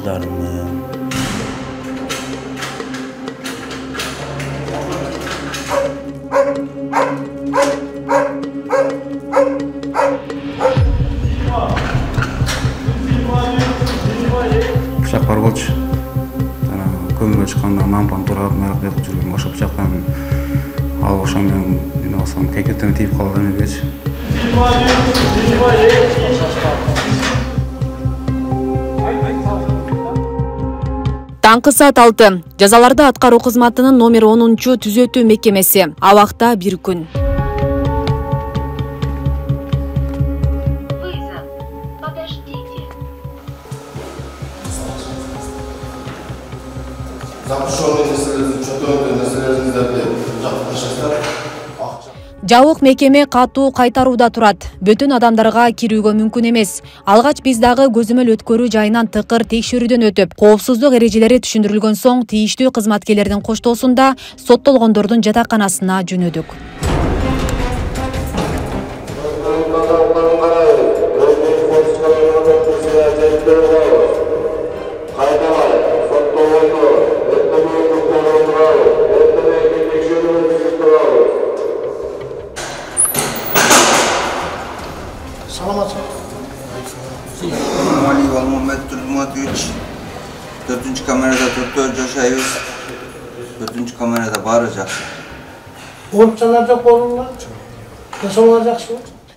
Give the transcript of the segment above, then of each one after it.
балдарымы. Пышак бар болчу. Көмүргө чыкканда нампан турап, нарак бекип жүргөн ошо пышактан алып ошо мен алсам кекетиме тийип калат эмебечи. Таңкы саат 6. Жазаларды аткаруу кызматынын номер 10 түзөтүү мекемеси. Абакта 1 күн. Жабык мекеме катуу кайтарууда турат. Бөтөн адамдарга кирүүгө мүмкүн эмес. Алгач биз дагы көзөмөл өткөрүү жайынан тыкыр текшерүүдөн өтүп, коопсуздук эрежелери түшүндүрүлгөн соң тийиштүү кызматкерлердин коштоосунда соттолгондордун жатаканасына жөнөдүк. Dördüncü kamerada Dr. Coşayüz, dördüncü kamerada bağıracak. Ortalarda korunlar. Nasıl olacak şu?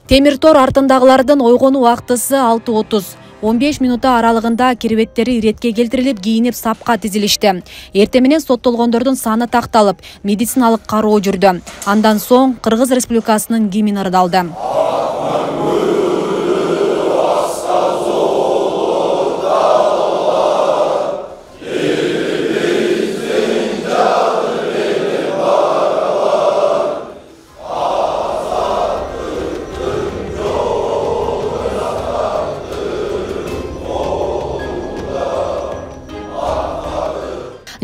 Темир тор артындагылардын ойгонуу убактысы 6:30. 15 минута аралыгында кирбеттери иретке келтирилип, кийинип сапка тизилишти. Эртең менен соттолгондордун саны такталып, медициналык кароо жүрдү. Андан соң Кыргыз Республикасынын гимни ырдалды.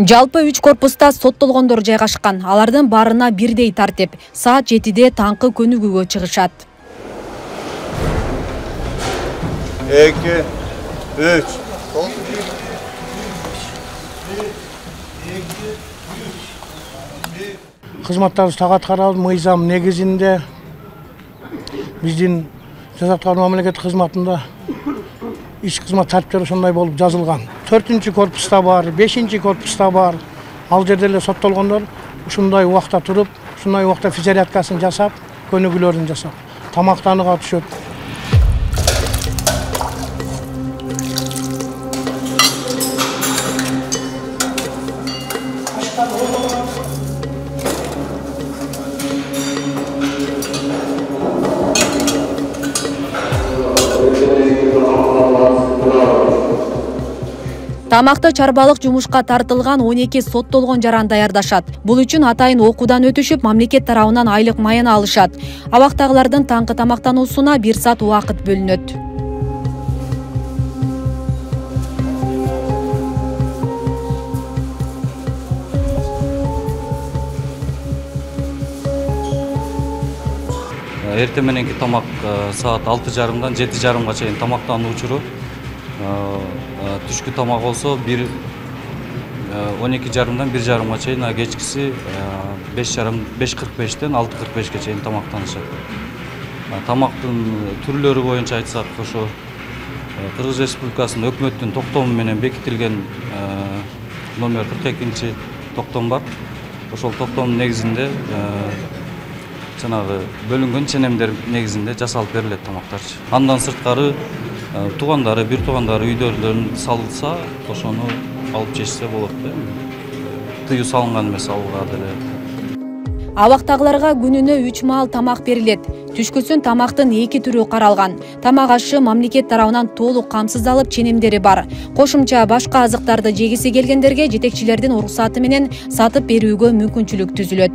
Жалпы 3 корпуста соттолгондор жайгашкан. Алардын баарына бирдей тартип. Саат 7-де таңкы көнүгүүгө чыгышат. 2, 3. Кызматтарыбыз так аткарылып, мыйзам негизинде биздин жаза аткаруу мамлекеттик кызматында иш кызмат тартиптери ошондой болуп жазылган. 4-чү корпуста бар, 5-чи корпуста бар. Ал жерде эле соттолгондор ушундай убакта туруп, ушундай убакта физиотерапиясын жасап, көнүгүүлөрүн жасап, тамактанууга түшөт. Тамакты чарбалык жумушка тартылган 12 соттолгон жаран даярдашат. Бул үчүн атайын окуудан өтүшүп, мамлекет тарабынан айлык маяна алышат. Абактагылардын таңкы тамактануусуна 1 саат убакыт бөлүнөт. Эртең мененки тамак саат 6:30-дан 7:30-га чейин тамактануу учуру. Түшкү тамак болсо 12:30-дан 1:30-га чейин, а кечкиси 5:45-тен 6:45-ге чейин тамактанышат. Тамактын түрлөрү боюнча айтсак, ошо Кыргыз Республикасынын өкмөттүн токтому менен бекитилген номер 42-чи токтом бар. Ошол токтомдун негизинде жанагы бөлүнгөн ченемдер негизинде жасалып берилет тамактарчы. Андан сырткары туугандары, бир туугандары үйдөрүнөн салынса, ошону алып жешсе болот да. Тыюу салынган эмес алууга деле. Абактагыларга күнүнө 3 маал тамак берилет. Түшкүсүн тамактын 2 түрү каралган. Тамак ашы мамлекет тарабынан толук камсыздалып, ченемдери бар. Кошумча башка азыктарды жегиси келгендерге жетекчилердин уруксаты менен сатып берүүгө мүмкүнчүлүк түзүлөт.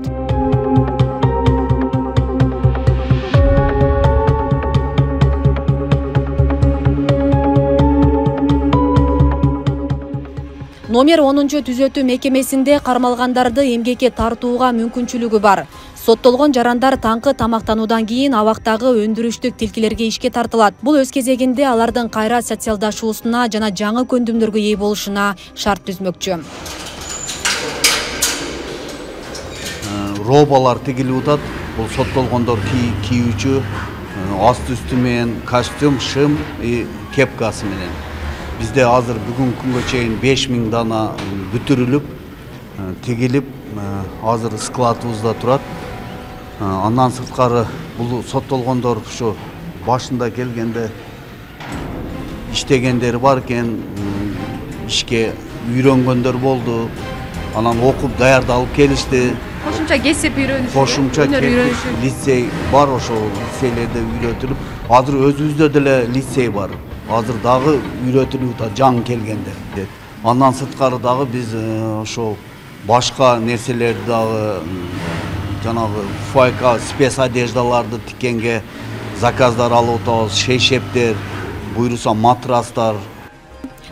Номер 10 түзөтүү мекемесинде кармалгандарды эмгекке тартууга мүмкүнчүлүгү бар. Соттолгон жарандар таңкы тамактануудан кийин абактагы өндүрүштүк тилкелерге ишке тартылат. Бул өз кезегинде алардын кайра социалдашуусуна жана жаңы көндүмдөргө ээ болушуна шарт түзмөкчү. Робалар тигилип атат. Бул соттолгондор кийүүчү асты үстү менен костюм, шым, кепкасы менен. Bizde hazır bugün күнгө чейин 5000 dana бүтүрүлүп, тигилип, hazır складыбызда турат. Андан сырткары бул соттолгондор ушу башында келгенде иштегендери бар экен, ишке үйрөнгөндөр болду. Анан окуп даярдалып келишти. Кошумча кесип үйрөнүшү. Кошумча лицей бар, ошол лицейлерде үйрөтүлүп, азыр өзүбүздө деле лицей бар. Азыр дагы үйрөтүлүп атат жаңы келгендер. Андан сырткары дагы биз ошол башка нерселерди дагы жанагы файка спец одеждаларды тиккенге заказдар алып атабыз, шейшептер, буйруса матрастар.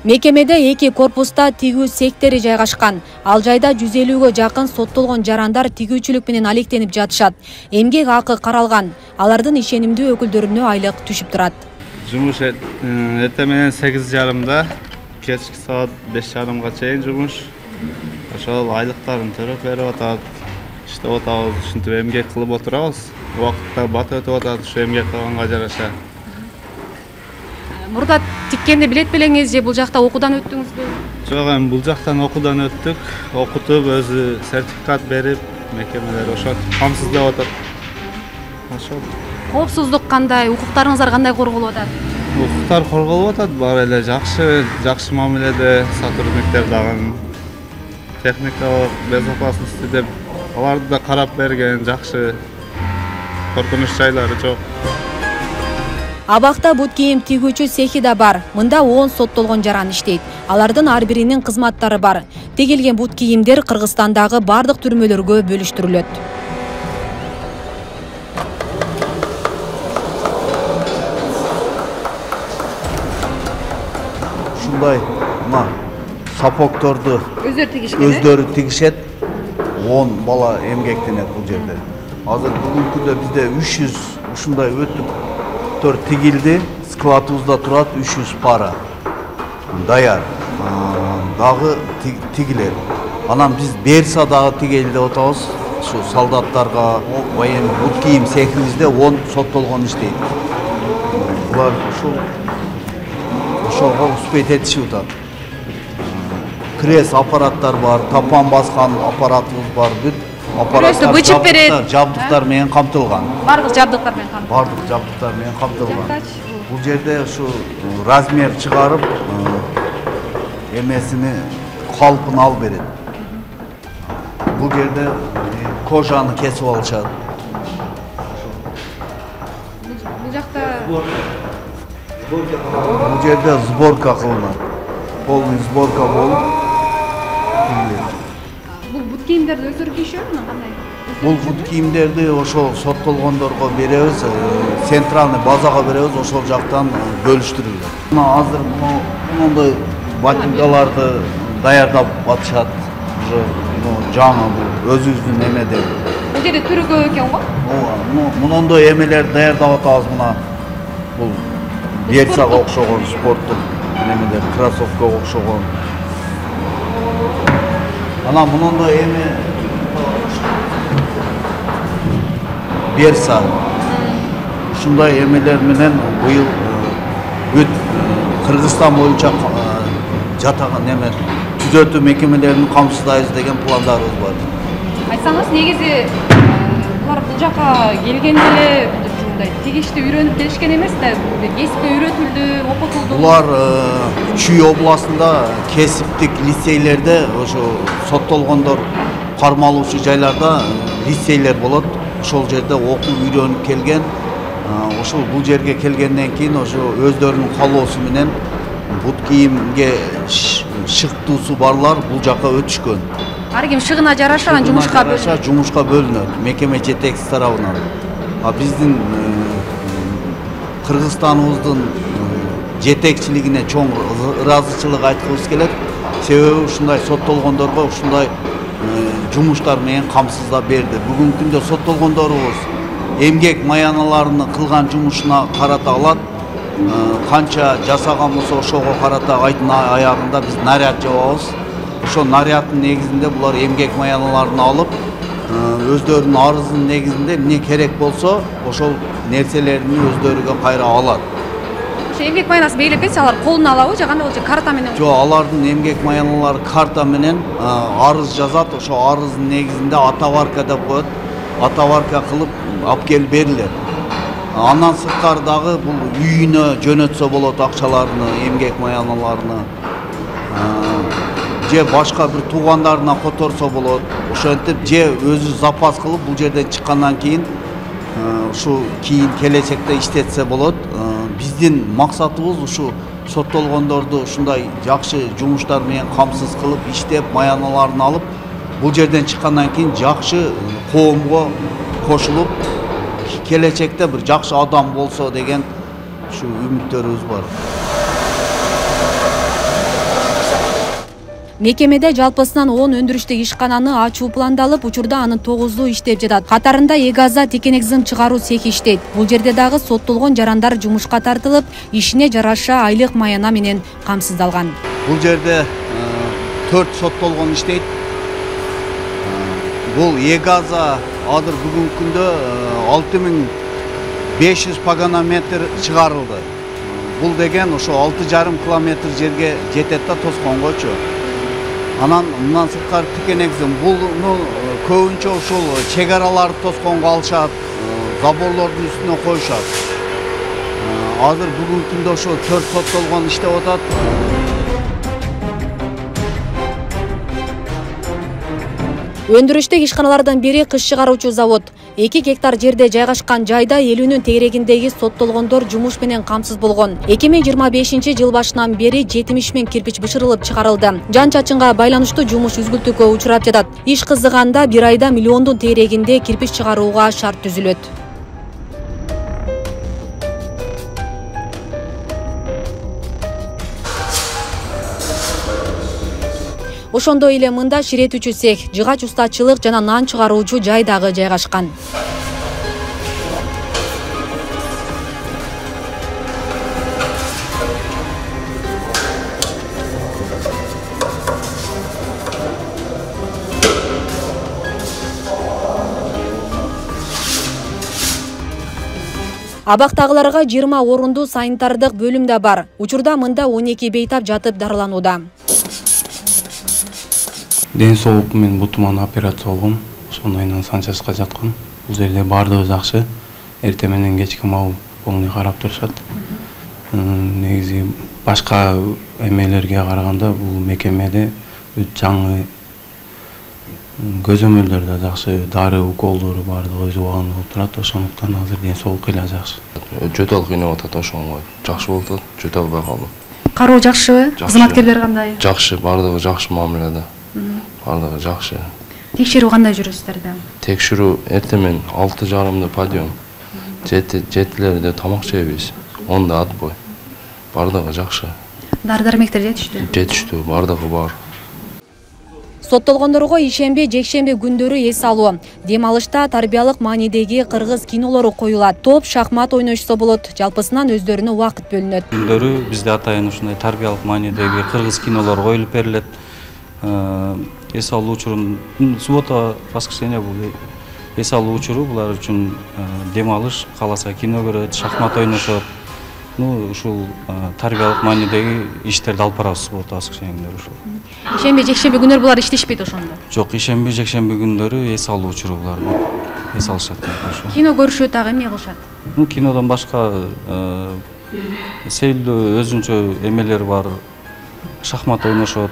Мекемеде 2 корпуста тигүү сектери жайгашкан. Ал жайда 150-гө жакын соттолгон жарандар тигүүчүлүк менен алектенип жатышат. Эмгек акы каралган. Алардын ишенимдүү өкүлдөрүнө айлык түшүп турат. Жумуш эртең менен 8:30, кечки саат 5:30га чейин жумуш. Ошол айлыктарын төлөп берип атат. Иштеп атабыз, ушинтип эмгек кылып отурабыз. Убакытта бат өтүп атат, ушу эмгек кылганга жараша. Мурда тиккенди билет белеңиз же бул жакта окуудан өттүңүзбү? Жок, эми бул жактан окуудан өттүк. Окутуп, өзү сертификат берип, мекемелер ошо камсыздап атат. Ошол. Коопсуздук кандай, укуктарыңыздар кандай корголуп атат? Укуктар корголуп атат, баары эле жакшы мамиледе сотрудниктер дагы техникалык безопасности деп аларды да карап берген, жакшы коркунуч жайлары жок. Абакта бут кийим тигүүчү цехи да бар. Мында 10 соттолгон жаран иштейт. Алардын ар биринин кызматтары бар. Тигилген бут кийимдер Кыргызстандагы бардык түрмөлөргө бөлүштүрүлөт. Ушундай мына сапокторду өздөрү тигишет. 10 бала эмгектенет бул жерде. Азыр бүгүнкү күндө бизде 300 ушундай өтүк тигилди, складыбызда турат 300 пара. Даяр. Дагы тигилет. Анан биз берса дагы тигели деп атабыз. Ушу солдаттарга, военный бут кийим цехибизде 10 соттолгон иштейт. Булар ошого успеть этишип атат. Крес аппараттар бар, тапан баскан аппаратыбыз бар, бүт аппараттар бычып берет. Жабдыктар менен камтылган. Бардык жабдыктар менен камтылган. Бардык жабдыктар менен камтылган. Бул жерде ушу размер чыгарып, эмесини калпын алып берет. Бул жерде кожаны кесип алышат. Бул жакта Бул жерде сборка кылынат. Полный сборка болуп. бул бут кийимдерди өздөрү кийишөбү, кандай? Бул бут кийимдерди ошол соттолгондорго беребиз, центральный базага беребиз, ошол жактан бөлүштүрүлөт. Мына азыр мындай ботинкаларды даярдап атышат. Уже жаңы бул өзүбүздүн эмеде. Бул жерде түрү көп экен го? Мындай эмелерди даярдап атабыз мына. Бул берсага окшогон спорттук эмелер, кроссовкага окшогон. Анан мындай эме берса. Ушундай эмелер менен быйыл бүт Кыргызстан боюнча жатаган эме түзөтүү мекемелерин камсыздайбыз деген пландарыбыз бар. Айтсаңыз, негизи булар бул жака келгенде эле тигишти үйрөнүп келишкен эмес да, кесипке үйрөтүлдү, окутулду. Булар Чүй областында кесиптик лицейлерде ошо соттолгондор кармалуучу жайларда лицейлер болот. Ошол жерде окуп үйрөнүп келген. Ошол бул жерге келгенден кийин ошо өздөрүнүн каалоосу менен бут кийимге шыктуусу барлар бул жака өтүшкөн. Ар ким шыгына жараша жумушка бөлүнөт мекеме жетекчиси тарабынан. Биздин Кыргызстаныбыздын жетекчилигине чоң ыраазычылык айткыбыз келет. Себеби ушундай соттолгондорго ушундай жумуштар менен камсыздап берди. Бүгүнкү күндө соттолгондорубуз эмгек маяналарыны кылган жумушуна карата алат. Канча жасаган болсо ошого карата айдын аягында биз наряд жабабыз. Ошо наряддын негизинде булар эмгек маяналарын алып, өздөрүнүн арызынын негизинде эмне керек болсо ошол нерселерин өздөрүгө кайра алат. Ошо эмгек маянасы бейлеп кетсе алар колуна алабы же кандай болчу, карта менен? Жок, алардын эмгек маяналары карта менен арыз жазат. Ошо арыздын негизинде атаварка деп коет. Атаварка кылып алып келип берилет. Андан сырткары дагы бул үйүнө жөнөтсө болот акчаларыны, эмгек маяналарыны. Же башка бир туугандарына которсо болот. Ошентип же өзү запас кылып бул жерден чыккандан кийин ушу кийин келечекте иштетсе болот. Биздин максатыбыз ушу соттолгондорду ушундай жакшы жумуштар менен камсыз кылып иштеп, маяналарын алып, бул жерден чыккандан кийин жакшы коомго кошулуп, келечекте бир жакшы адам болсо деген ушу үмүттөрүбүз бар. Мекемеде жалпысынан 10 өндүрүштүк ишкананы ачуу пландалып, учурда анын 9-у иштеп жатат. Катарында Эгаза текенегизин чыгаруу цехи иштейт. Бул жерде дагы соттолгон жарандар жумушка тартылып, ишине жараша айлык маяна менен камсыздалган. Бул жерде 4 соттолгон иштейт. Бул Эгаза азыр бүгүнкү күндө 6500 паганометр чыгарылды. Бул деген ошо 6,5 километр жерге жетет да тосконгочу. Анан мындан сырткары текенегизин булну көбүнчө ушул чек араларды тосконго алышат, заборлордун үстүнө коюшат. Азыр бүгүнкү күндө ошо 4 соттолгон иштеп атат. Өндүрүштүк ишканалардан бири кыш чыгаруучу завод. 2 гектар жерде жайгашкан жайда 50-нын тегерегиндеги соттолгондор жумуш менен камсыз болгон. 2025-жыл башынан бери 70 000 кирпич бышырылып чыгарылды. Жан чачынга байланыштуу жумуш үзгүлтүүгө учурап жатат. Иш кызыганда бир айда миллиондун тегерегинде кирпич чыгарууга шарт түзүлөт. Ошондой эле мында ширетүүчү цех, жыгач устачылык жана нан чыгаруучу жай дагы жайгашкан. Абактагыларга 20 орундуу санитардык бөлүм да бар. Учурда мында 12 бейтап жатып дарыланууда. Ден соолук менен бутуман операция болгон. Ошондойнан санчашка жаткан. Бул жерде баардыгы жакшы. Эртең менен кечки мал полный карап турушат. Негизи башка эмелерге караганда бул мекемеде жаңы көзөмөлдөр да жакшы, дары уколдору баардыгы өз убагында болуп турат. Ошондуктан азыр ден соолук ыйла жакшы. Жөтөл кыйнап атат, ошого жакшы болуп атат. Жөтө албай калды. Кароо жакшыбы? Кызматкерлер кандай? Жакшы, баардыгы жакшы мамиледе. Баардыгы жакшы. Текшерүү кандай жүрүсүздөрдө? Текшерүү эртең 6:30 подъем. 7:00 тамак жейбиз. 10 отбой. Баардыгы жакшы. Дары-дармектер жетиштүү? Жетиштүү, баардыгы бар. Соттолгондорго ишемби, жекшемби күндөрү эс алуу. Дем алышта тарбиялык маанидеги кыргыз кинолору коюлат. Топ, шахмат ойношсо болот. Жалпысынан өздөрүнө убакыт бөлүнөт. Күндөрү бизде атайын ушундай тарбиялык маанидеги кыргыз кинолор коюлуп берилет. Эс алуу учурун суббота, воскресенье бул эс алуу учуру булар үчүн дем алыш, кааласа кино көрөт, шахмат ойношот. Ушул тарбиялык маанидеги иштерди алып барабыз суббота, воскресенье күндөрү ушул. Ишемби, жекшемби күндөр булар иштешпейт ошондо? Жок, ишемби, жекшемби күндөрү эс алуу учуру булар эс алышат. Кино көрүшөт дагы эмне кылышат? Кинодон башка сейилдүү өзүнчө эмелер бар. Шахмат ойношот.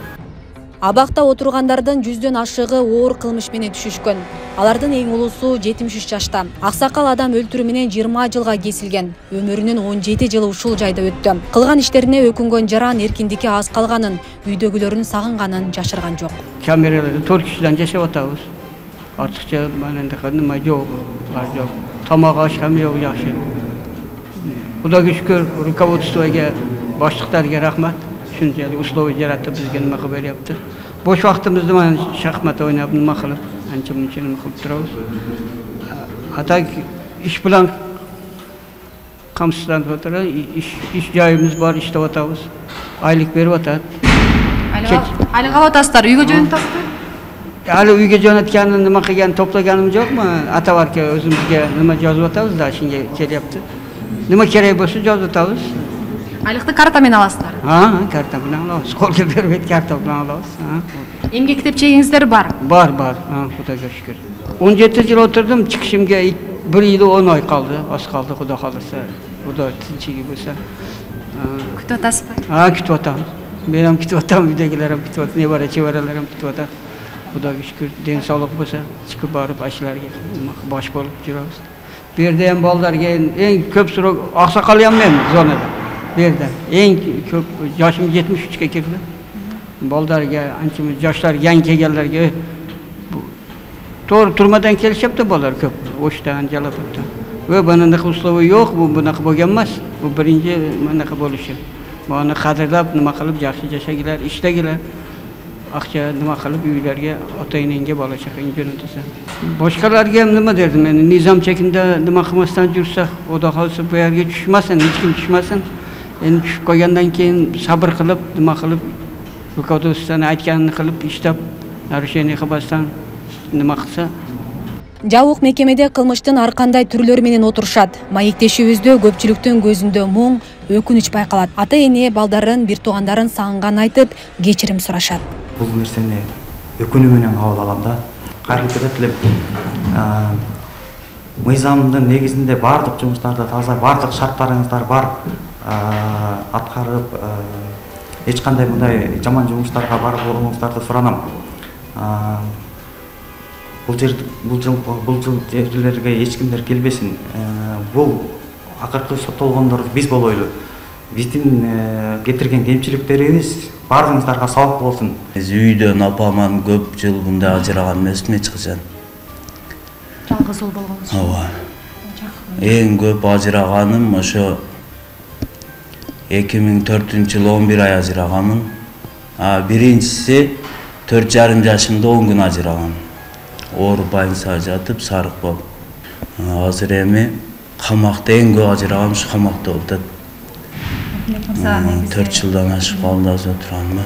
Абакта отургандардын 100дөн ашыгы оор кылмыш менен түшүшкөн. Алардын эң улуусу 73 жашта. Аксакал адам өлтүрүү менен 20 жылга кесилген. Өмүрүнүн 17 жылы ушул жайда өттү. Кылган иштерине өкүнгөн жаран эркиндикке аз калганын, үйдөгүлөрүн сагынганын жашырган жок. Камерада 4 кишиден жашап атабыз. Артыкча мененде кандай жок, жок. Тамак ашкам жок жакшы. Кудайга шүкүр, руководствого, баштыктарга рахмат. ушунчалык условия жаратып бизге нема кылып бериптир. Boş vaxtımızda mana şahmat oynayıp nima qilib, ancha muncha nima qilib turamiz. Atak ish bilan qamsizlanib o'tirib, ish joyimiz bor, ishlab o'tamiz. Oylik berib o'tadi. Aylik olasizlar, uyga jo'natasizlar? Hali uyga jo'natganini nima qilgan, to'plaganim yo'qmi? Atavarka o'zimizga nima yozib o'tamiz-da, shunga kelyapti. Nima kerak bo'lsa yozib o'tamiz. Aylıkta kartamen alasızlar. Ha, karta bilan olamiz. Qo'lga berib karta bilan olamiz. Emgak kitapçegingizler bar? Bor. Ha, Xudoga shukr. 17 yil o'tirdim, chiqishimga 1 yil 10 oy qoldi. Oz qoldi, Xudo xolasa. Xudo tinchigi bo'lsa. Kutib o'tasizmi? Ha, kutib o'tamiz. Men ham kutib o'taman, uydagilar ham kutib o'tadi, nevara chevaralar ham kutib o'tadi. Xudoga shukr, den sog'lik bo'lsa, chiqib borib ashlarga bosh bo'lib yuramiz. Bu yerda ham bolalarga eng ko'p so'roq oqsoqol ham men zonada. Bu yerda eng ko'p yoshim 73 ga kirdi. Bolalarga, ancha yoshlar yangi kelganlarga to'g'ri turmadan kelishyapti bolalar ko'p. O'shdan, Jaloboddan. Va bunaqa uslubi yo'q, bu bunaqa bo'lgan emas. Bu birinchi bunaqa bo'lishi. Buni qadrlab, nima qilib yaxshi yashagilar, ishlagilar. Aqcha nima qilib uylarga, ota-onangga bola chaqangga jo'natasan. Boshqalarga ham nima derdim, men nizom chekinda nima qilmasdan yursa, Xudo xolsa bu yerga tushmasin, hech kim tushmasin. Endi tushib qolgandan keyin sabr qilib, nima qilib, rukovodствоdan aytganini qilib, ishlab, narisheni qilmasdan nima qilsa. Жабык мекемеде кылмыштын ар кандай түрлөрү менен отурушат. Маектешибизде көпчүлүктүн көзүндө муң, өкүнүч байкалат. Ата-эне балдарын, бир туугандарын сагынганын айтып, кечирим сурашат. Бул нерсени өкүнүү менен кабыл алам да. Кайрылып кетет элем. Мыйзамдын негизинде бардык жумуштарды таза, бардык шарттарыңыздар бар. Аткарып, эч кандай мындай жаман жумуштарга барып болуңуздарды суранам. Бул жерлерге эч кимдер келбесин. Бул акыркы соттолгондор биз болойлу. Биздин кетирген кемчиликтерибиз баарыңыздарга сабак болсун. Үйдөн апаман көп жыл мындай ажыраган эмесмин эч качан. Жалгыз ул болгонсуз. Ооба. Эң көп ажыраганым ошо 2004-жылы 11 ай ажыраганмын. Биринчиси 4,5 жашымда 10 күн ажырагам. Ооруп больницада жатып, сарык болуп. Азыр эми камакта эң көп ажырагам ушу камакта болуп атат. 4 жылдан ашып калды азыр отурам.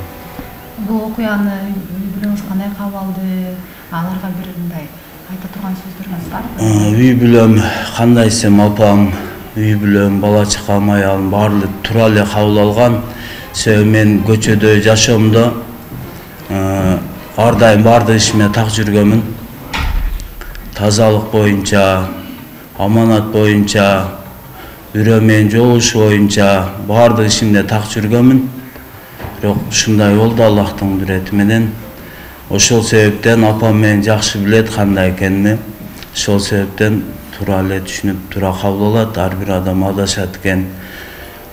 Бул окуяны үй-бүлөңүз кандай кабыл алды? Аларга бир мындай айта турган сөздөрүңүз барбы? Үй бүлөм кандай десем, апам, үй бүлөм, бала чакам, аялым баардыгы туура эле кабыл алган. Себеби мен көчөдө жашоомдо ар дайым баардык ишиме так жүргөнмүн. Тазалык боюнча, аманат боюнча, үрө менен жолугушуу боюнча баардык ишимде так жүргөнмүн. Бирок ушундай болду Аллахтын кудурети менен. Ошол себептен апам мени жакшы билет кандай экенимди. Ошол себептен туура эле түшүнүп, туура кабыл алат. Ар бир адам адашат экен.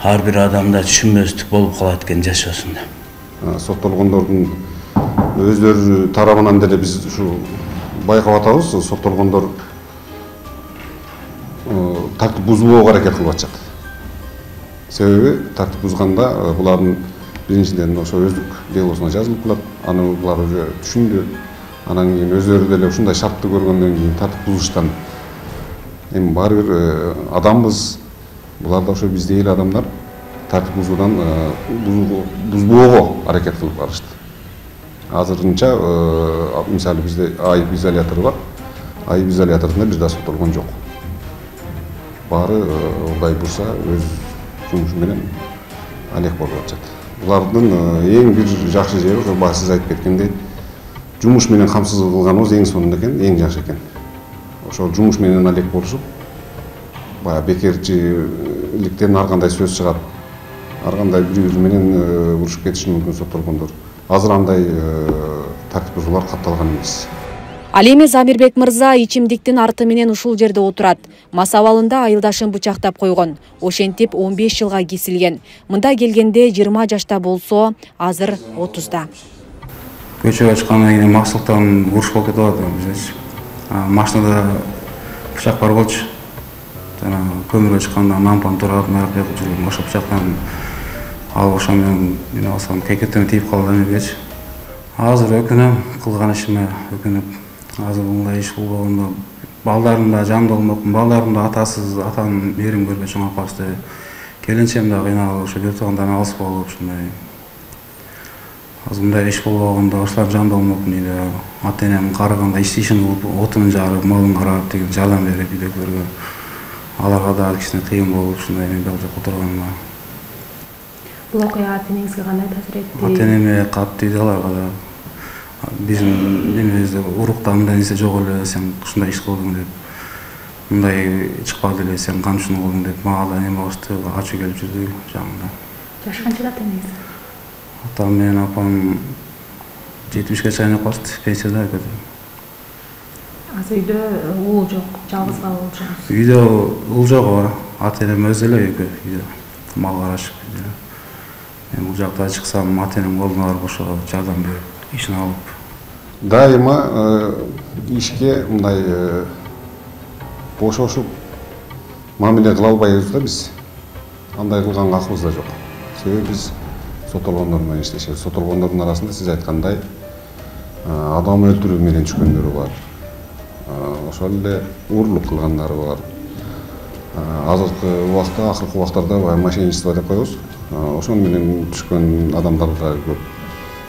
Ар бир адамда түшүнбөстүк болуп калат экен жашоосунда. Соттолгондордун өздөрү тарабынан деле биз ушу байкап атабыз, соттолгондор тартип бузбоого аракет кылып атышат. Себеби тартип бузганда булардын биринчиден ошо өздүк делосуна жазылып калат, аны булар уже түшүндү. Анан кийин өздөрү деле ушундай шартты көргөндөн кийин тартип бузуштан эми баары бир адамбыз, булар да ошо биздей эле адамдар, тартип бузуудан бузбоого аракет кылып барышты. Азырынча мисалы бизде айып изолятору бар. Айып изоляторунда бир да соттолгон жок. Баары Кудай бурса өз жумушу менен алек болуп атышат. Булардын эң бир жакшы жери ошо баа сиз айтып кеткендей, жумуш менен камсыз кылганыбыз эң сонун экен, эң жакшы экен. Ошол жумуш менен алек болушуп, баягы бекерчиликтен ар кандай сөз чыгат, ар кандай бири-бири менен урушуп кетиши мүмкүн соттолгондор. Азыр андай тартип бузуулар катталган эмес. Ал эми Замирбек мырза ичимдиктин арты менен ушул жерде отурат. Мас абалында айылдашын бычактап койгон. Ошентип 15 жылга кесилген. Мында келгенде 20 жашта болсо, азыр 30да. Көчөгө чыккандан кийин максаттан уруш болуп кетип атат биздечи. Машинада бычак бар болчу. Жана көмүргө чыкканда нампан турап, нарып жакып жүргөн. Ошо бычактан Ал ошо менен мен алсам кекетеме тийип калган эмес. Азыр өкүнөм кылган ишиме, өкүнүп. Азыр мындай иш болбогондо балдарым да жанымда болмокмун, балдарым да атасыз, атанын мээрин көрбөй чоңоюп калышты. Келинчем да кыйналып, ошо бир туугандардан алыс болуп, ушундай. Азыр мындай иш болбогондо ошолардын жанында болмокмун дейди. Ата-энем карыганда иштешин кылып, отун жагып, малын карап, деген жардам берип үйдөгүлөргө. Аларга да кичине кыйын болуп, ушундай мен бул жакка отурганымда. Бул окуя ата-энеңизге кандай таасир этти? Ата-энеме катты дейди аларга да. Биздин немебизде урукта мындай нерсе жок эле, сен ушундай иш кылдың деп. Мындай чыкпады эле, сен кантип ушуну кылдың деп мага да неме кылышты, ачуу келип жүрдү жагымда. Жаш канчада ата-энеңиз? Атам менен апам 70-ке чейин калышты, пенсияда экөөдө. Азыр үйдө уул жок, жалгыз калып жүрсүңүз. Үйдө уул жок, ата-энем өзү эле үйдө, мал карашып. Мен бул жакта чыксам, ата-энем колуна барып ошо жардам берип, ишин алып. Дайыма ишке мындай бошошуп мамиле кыла албайбыз да биз. Андай кылганга акыбыз да жок. Себеби биз соттолгондор менен иштешебиз. Соттолгондордун арасында сиз айткандай адам өлтүрүү менен түшкөндөрү бар. Ошол эле уурулук кылгандары бар. Азыркы убакта, акыркы убактарда мошенничество деп коебуз. Ошон менен түшкөн адамдар да көп.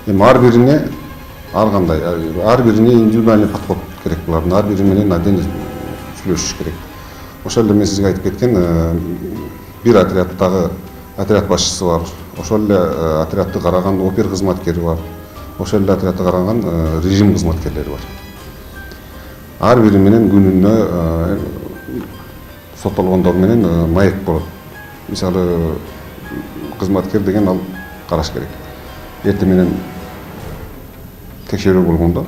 Эми ар бирине ар кандай, ар бирине индивидуальный подход керек булардын. Ар бири менен отдельно сүйлөшүш керек. Ошол эле мен сизге айтып кеткен бир отрядтагы отряд башчысы бар. Ошол эле отрядты караган опер кызматкери бар. Ошол эле отрядты караган режим кызматкерлери бар. Ар бири менен күнүнө соттолгондор менен маек болот. Мисалы кызматкер деген ал караш керек. Эртең менен текшерүү болгондо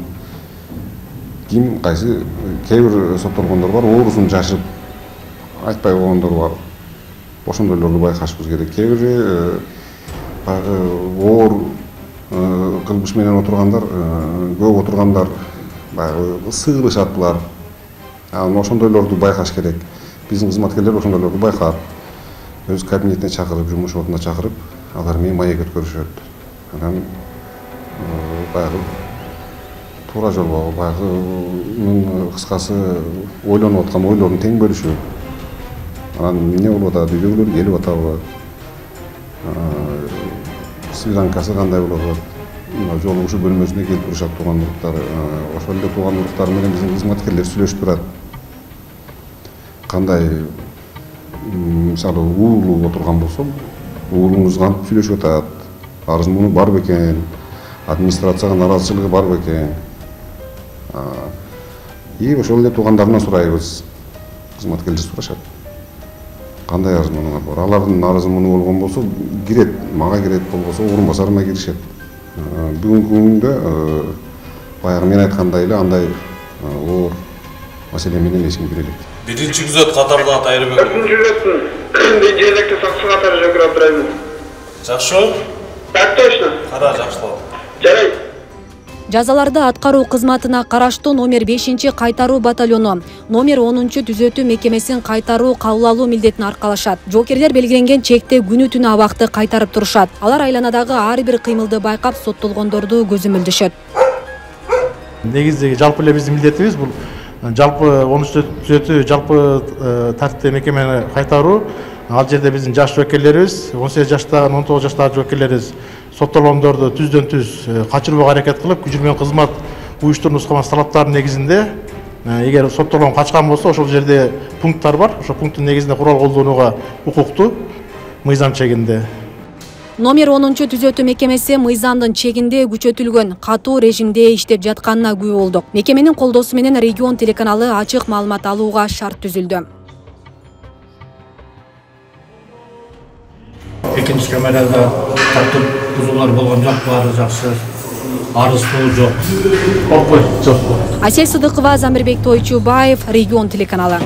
ким кайсы кээ бир соттолгондор бар, оорусун жашырып айтпай койгондор бар. Ошондойлорду байкашыбыз керек. Кээ бири баягы оор кылмыш менен отургандар, көп отургандар баягы сыйлышат булар. Ошондойлорду байкаш керек. Биздин кызматкерлер ошондойлорду байкап, өз кабинетине чакырып, жумуш ордуна чакырып, алар менен маек өткөрүшөт. Анан баягы туура жолго, баягы кыскасы ойлонуп аткан ойлорун тең бөлүшөт. Анан эмне болуп атат, үйдөгүлөр келип атабы, свиданкасы кандай болуп атат, жолугушуу бөлмөсүнө келип турушат туугандыктар. Ошол эле туугандыктар менен биздин кызматкерлер сүйлөшүп турат. Кандай мисалы уулу отурган болсо, уулуңуз кантип сүйлөшүп атат, арыз-муну бар бекен, администрацияга наразычылыгы бар бекен. И ошол эле туугандарынан сурайбыз. Кызматкерлер сурашат. Кандай арыз-мунуңар бар? Алардын арызы-муну болгон болсо кирет, мага кирет, болбосо орун басарыма киришет. Бүгүнкү күндө баягы мен айткандай эле андай оор маселе менен эч ким кире элек. Биринчи күзөт катарда Айрыбек. Биринчи күзөттүн жергиликтүү сакчы катары Жөкөр Абдырайымов. Жакшы? Так точно. Кара жакшылап. Жарайт. Жазаларды аткаруу кызматына караштуу номер 5 кайтаруу батальону номер 10 түзөтүү мекемесин кайтаруу кабыл алуу милдетин аркалашат. Жоокерлер белгиленген чекте күнү түнү абакты кайтарып турушат. Алар айланадагы ар бир кыймылды байкап соттолгондорду көзөмөлдөшөт. Негизи жалпы эле биздин милдетибиз бул жалпы 13 түзөтүү жалпы тартипте мекемени кайтаруу. Ал жерде биздин жаш жоокерлерибиз 18 жаштагы 19 жаштагы жоокерлерибиз соттолгондорду түздөн түз качырууга аракет кылып, күчү менен кызмат уюштуруп нускалган талаптардын негизинде эгер соттолгон качкан болсо, ошол жерде пункттар бар. Ошол пункттун негизинде курал колдонууга укуктуу мыйзам чегинде. Номер 10 түзөтүү мекемеси мыйзамдын чегинде күчөтүлгөн катуу режимде иштеп жатканына күбө болдук. Мекеменин колдоосу менен регион телеканалы ачык маалымат алууга шарт түзүлдү. Экинчи камерада тартип бузуулар болгон жок, баары жакшы. Арыздуу жок. Окой жок. Асель Сыдыкова, Замирбек Тойчубаев, регион телеканалы.